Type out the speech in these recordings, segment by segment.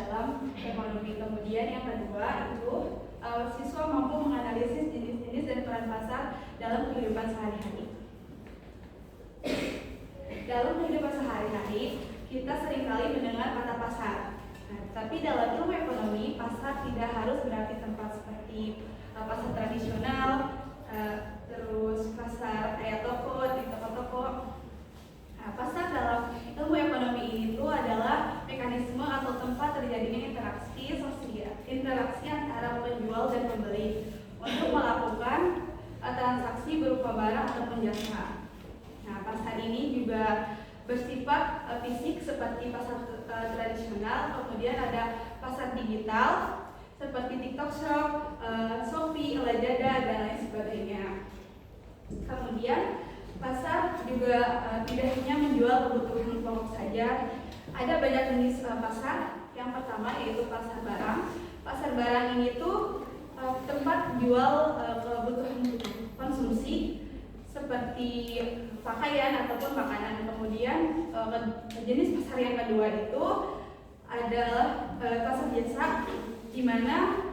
dalam ekonomi. Kemudian yang kedua itu siswa mampu menganalisis jenis-jenis dan peran pasar dalam kehidupan sehari-hari. Dalam kehidupan sehari-hari kita seringkali mendengar kata pasar. Nah, tapi dalam ilmu ekonomi, pasar tidak harus berarti tempat seperti pasar tradisional, terus pasar kayak toko di toko-toko. Nah, pasar dalam ilmu ekonomi itu adalah mekanisme atau tempat terjadinya interaksi antara penjual dan pembeli untuk melakukan transaksi berupa barang ataupun jasa. Nah, pasar ini juga bersifat fisik seperti pasar tradisional, kemudian ada pasar digital seperti TikTok Shop, Shopee, Lazada, dan lain sebagainya. Kemudian pasar juga tidak hanya menjual kebutuhan pokok saja. Ada banyak jenis pasar. Yang pertama yaitu pasar barang. Pasar barang ini tuh tempat jual kebutuhan konsumsi seperti pakaian ataupun makanan. Kemudian jenis pasar yang kedua itu adalah pasar jasa, di mana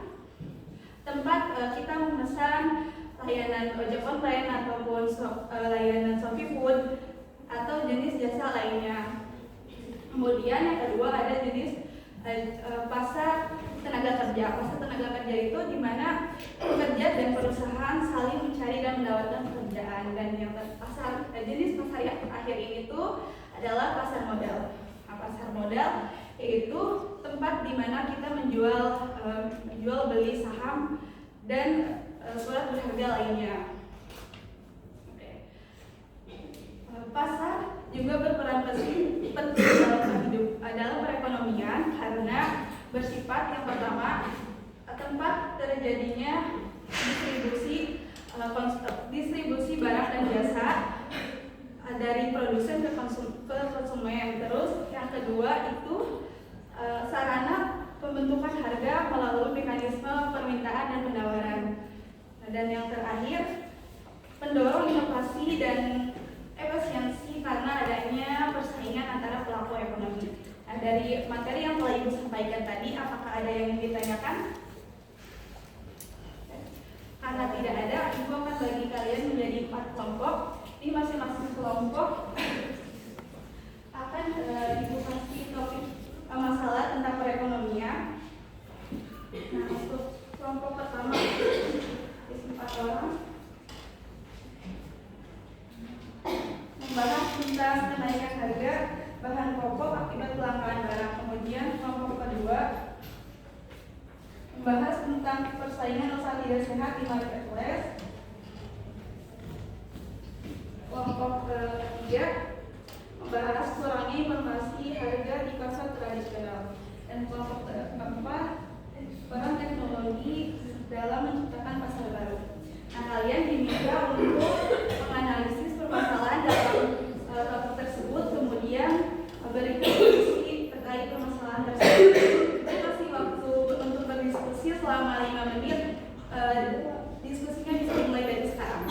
tempat kita memesan layanan ojek online ataupun layanan Shopee Food atau jenis jasa lainnya. Kemudian yang kedua ada jenis pasar tenaga kerja. Pasar tenaga kerja itu di mana pekerja dan perusahaan saling mencari dan mendapatkan pekerjaan. Dan yang jenis pasar yang terakhir ini tuh adalah pasar modal. Nah, pasar modal yaitu tempat di mana kita menjual beli saham dan surat berharga lainnya. Pasar juga berperan penting dalam perekonomian karena bersifat yang pertama tempat terjadinya distribusi barang dan jasa dari produsen ke konsumen. Terus yang kedua itu sarana pembentukan harga melalui mekanisme permintaan dan penawaran. Dan yang terakhir pendorong inovasi dan efisiensi karena adanya persaingan antara pelaku ekonomi. Nah, dari materi yang telah Ibu sampaikan tadi, apakah ada yang ingin ditanyakan? Karena tidak ada, Ibu akan bagi kalian menjadi 4 kelompok. Ini masing-masing kelompok akan Ibu kasih topik masalah tentang perekonomian. Nah, untuk kelompok pertama, 4 orang, membahas tentang kenaikan harga bahan pokok akibat kelangkaan barang. Kemudian kelompok kedua membahas tentang persaingan usaha tidak sehat di marketplace. Kelompok ketiga membahas kurangnya informasi harga di pasar tradisional. Dan kelompok keempat peran teknologi dalam menciptakan pasar baru. Nah, kalian diminta untuk menganalisis permasalahan dalam topik tersebut, kemudian berikan diskusi terkait permasalahan tersebut. Kita kasih waktu untuk berdiskusi selama 5 menit. Diskusinya bisa dimulai dari sekarang.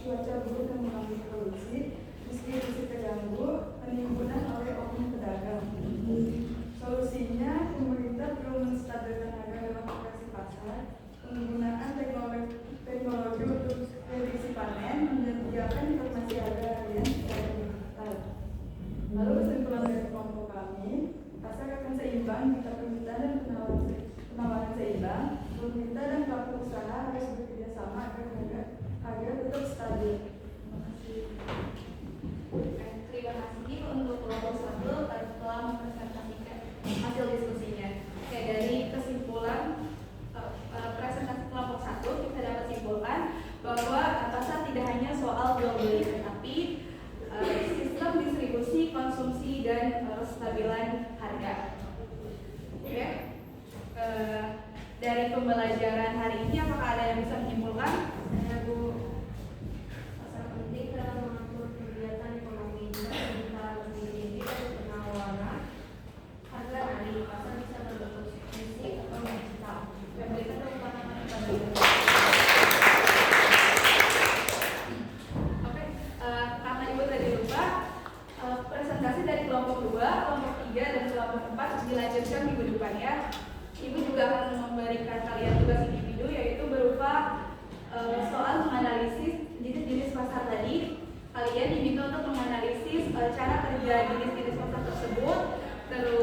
Cuaca buruk yang mengganggu produksi, distribusi terganggu, penimbunan oleh oknum pedagang. Solusinya, pemerintah perlu menstabilkan harga lewat operasi pasar, penggunaan teknologi untuk prediksi panen, Baik, terima kasih. Terima kasih untuk kelompok 1 telah mempresentasikan hasil diskusinya. Oke, dari kesimpulan presentasi kelompok 1 kita dapat simpulkan bahwa pasar tidak hanya soal jual beli, tetapi sistem distribusi, konsumsi, dan kestabilan harga. Oke. Dari pembelajaran hari ini apakah ada yang bisa menyimpulkan? Saya Bu, pasar penting dalam mengatur kegiatan ekonomi serta lebih tinggi dari penawaran harga naik. Pasar bisa berbentuk fisik atau digital. Pemerintah merupakan Karena Ibu tadi lupa, presentasi dari kelompok 2, kelompok 3, dan kelompok 4 dilanjutkan minggu depan ya. Ibu juga akan memberikan kalian tugas individu, yaitu berupa soal menganalisis jenis-jenis pasar tadi. Kalian diminta untuk menganalisis cara kerja jenis-jenis pasar tersebut, terus